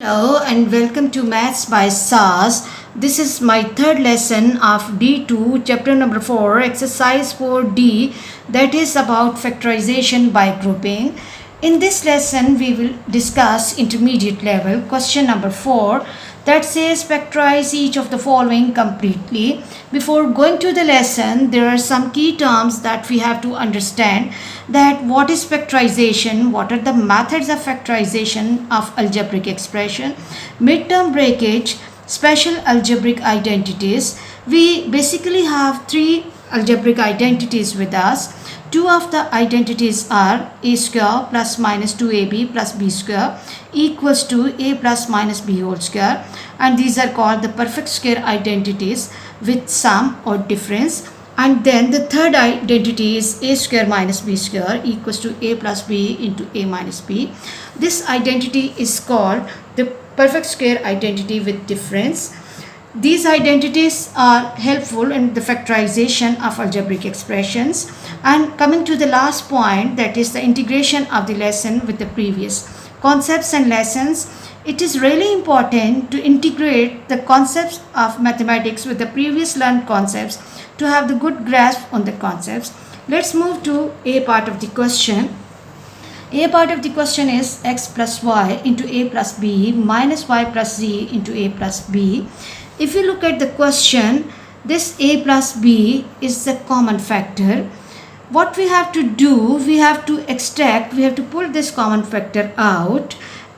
Hello and welcome to Maths by SAS. This is my third lesson of D2, chapter number 4, exercise 4D, that is about factorization by grouping. In this lesson, we will discuss intermediate level question number 4 that says factorize each of the following completely. Before going to the lesson, there are some key terms that we have to understand, that what is factorization, what are the methods of factorization of algebraic expression, midterm breakage, special algebraic identities. We basically have three algebraic identities with us. Two of the identities are a square plus minus 2ab plus b square equals to a plus minus b whole square, and these are called the perfect square identities with sum or difference. And then the third identity is a square minus b square equals to a plus b into a minus b. This identity is called the perfect square identity with difference. These identities are helpful in the factorization of algebraic expressions. And coming to the last point, that is the integration of the lesson with the previous concepts and lessons. It is really important to integrate the concepts of mathematics with the previous learned concepts to have the good grasp on the concepts. Let's move to A part of the question. A part of the question is x plus y into a plus b minus y plus z into a plus b. If you look at the question, this a plus b is the common factor. What we have to do, we have to extract, we have to pull this common factor out.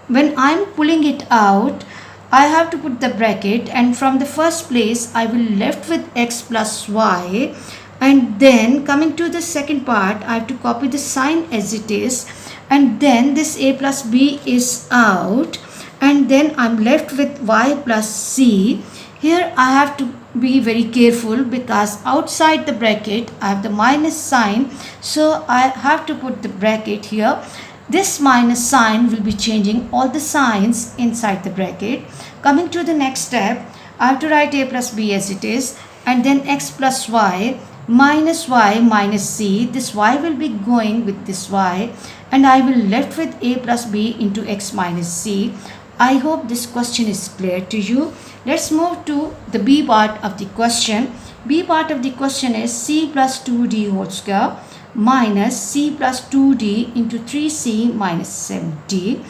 When I'm pulling it out, I have to put the bracket, and from the first place I will left with x plus y, and then coming to the second part I have to copy the sign as it is, and then this a plus b is out, and then I'm left with y plus c. Here I have to be very careful because outside the bracket I have the minus sign, so I have to put the bracket here. This minus sign will be changing all the signs inside the bracket. Coming to the next step, I have to write a plus b as it is, and then x plus y minus c. This y will be going with this y, and I will left with a plus b into x minus c. I hope this question is clear to you. Let's move to the B part of the question. B part of the question is c plus 2d whole square minus c plus 2d into 3c minus 7d.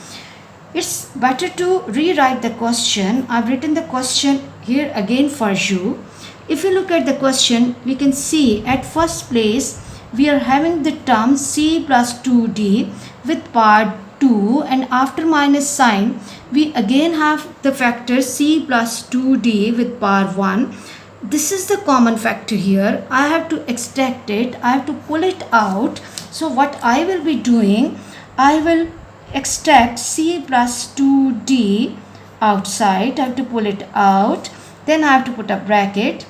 It's better to rewrite the question. I've written the question here again for you. If you look at the question, we can see at first place we are having the term c plus 2d with power 2, and after minus sign we again have the factor c plus 2d with power 1. This is the common factor here. I have to extract it, I have to pull it out. So what I will be doing, I will extract c plus 2d outside. I have to pull it out, then I have to put a bracket.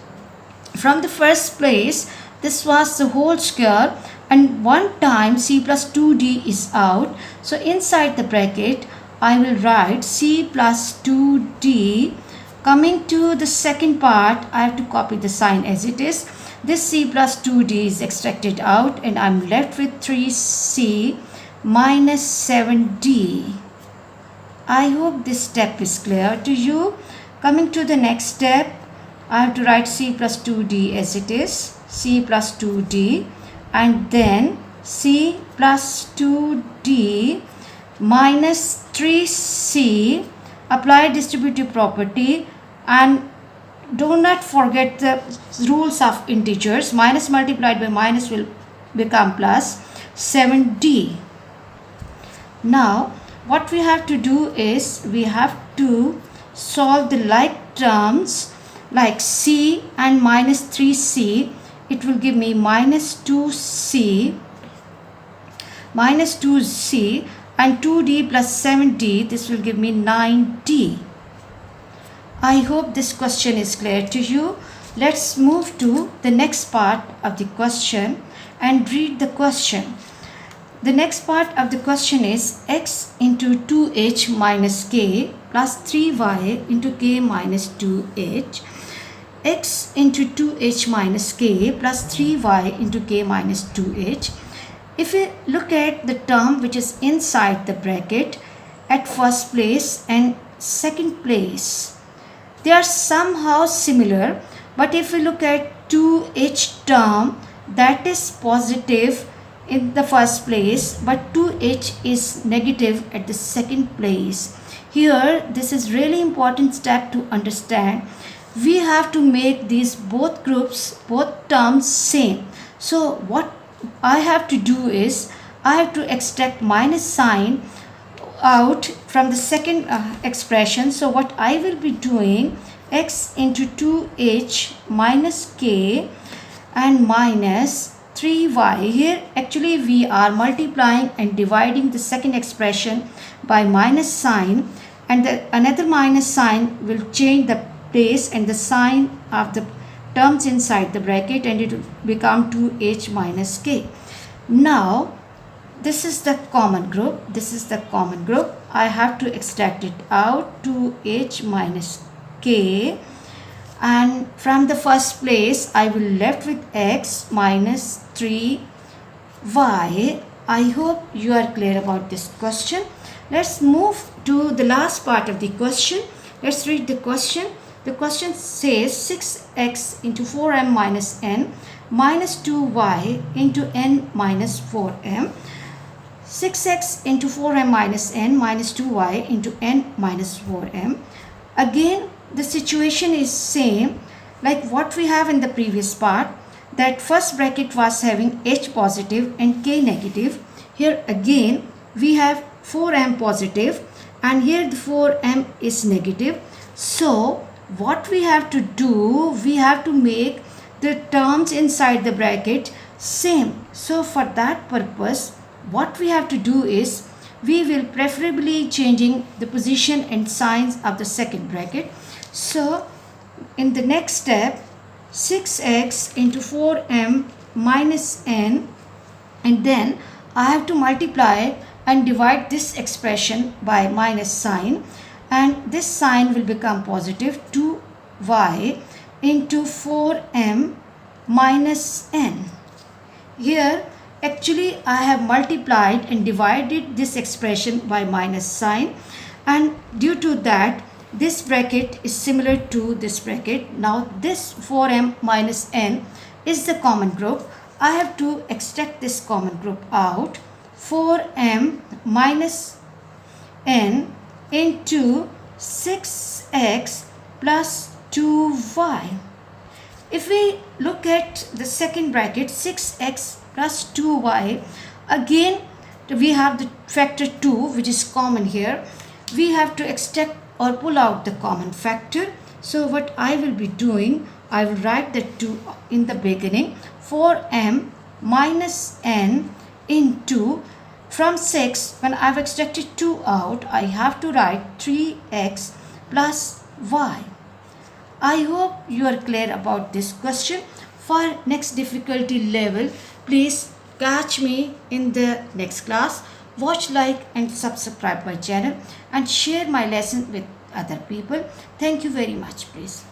From the first place this was the whole square, and one time c plus 2d is out, so inside the bracket I will write c plus 2d. Coming to the second part, I have to copy the sign as it is. This c plus 2d is extracted out, and I'm left with 3c minus 7d. I hope this step is clear to you. Coming to the next step, I have to write c plus 2d as it is, c plus 2d, and then c plus 2d minus 3c. Apply distributive property, and do not forget the rules of integers. Minus multiplied by minus will become plus 7d. Now what we have to do is we have to solve the like terms, like c and minus 3c. It will give me minus 2c and 2d plus 7d. This will give me 9d. I hope this question is clear to you. Let's move to the next part of the question and read the question. The next part of the question is x into 2h minus k plus 3y into k minus 2h. X into 2h minus k plus 3y into k minus 2h. If we look at the term which is inside the bracket, at first place and second place. They are somehow similar, but if we look at 2h term, that is positive in the first place, but 2h is negative at the second place. Here, this is really important step to understand. We have to make these both groups, both terms same. So what I have to do is, I have to extract minus sign out from the second expression. So what I will be doing, x into 2h minus k and minus 3y. Here actually we are multiplying and dividing the second expression by minus sign, and another minus sign will change the place and the sign of the terms inside the bracket, and it will become 2h minus k. Now this is the common group. This is the common group. I have to extract it out, 2h minus k, and from the first place I will left with x minus 3y. I hope you are clear about this question. Let's move to the last part of the question. Let's read the question. The question says 6x into 4m minus n minus 2y into n minus 4m. 6x into 4m minus n minus 2y into n minus 4m. Again, the situation is same like what we have in the previous part. That first bracket was having h positive and k negative. Here again we have 4m positive, and here the 4m is negative. So what we have to do, we have to make the terms inside the bracket same. So for that purpose, what we have to do is, we will preferably changing the position and signs of the second bracket. So in the next step, 6x into 4m minus n, and then I have to multiply and divide this expression by minus sign, and this sign will become positive, 2y into 4m minus n. Here actually I have multiplied and divided this expression by minus sign, and due to that this bracket is similar to this bracket. Now this 4m minus n is the common group. I have to extract this common group out, 4m minus n into 6x plus 2y. If we look at the second bracket, 6x plus 2y, again we have the factor 2 which is common here. We have to extract or pull out the common factor. So what I will be doing, I will write the 2 in the beginning, 4m minus n into, from 6, when I have extracted 2 out, I have to write 3x plus y. I hope you are clear about this question. For next difficulty level, please catch me in the next class. Watch, like and subscribe my channel, and share my lesson with other people. Thank you very much, please.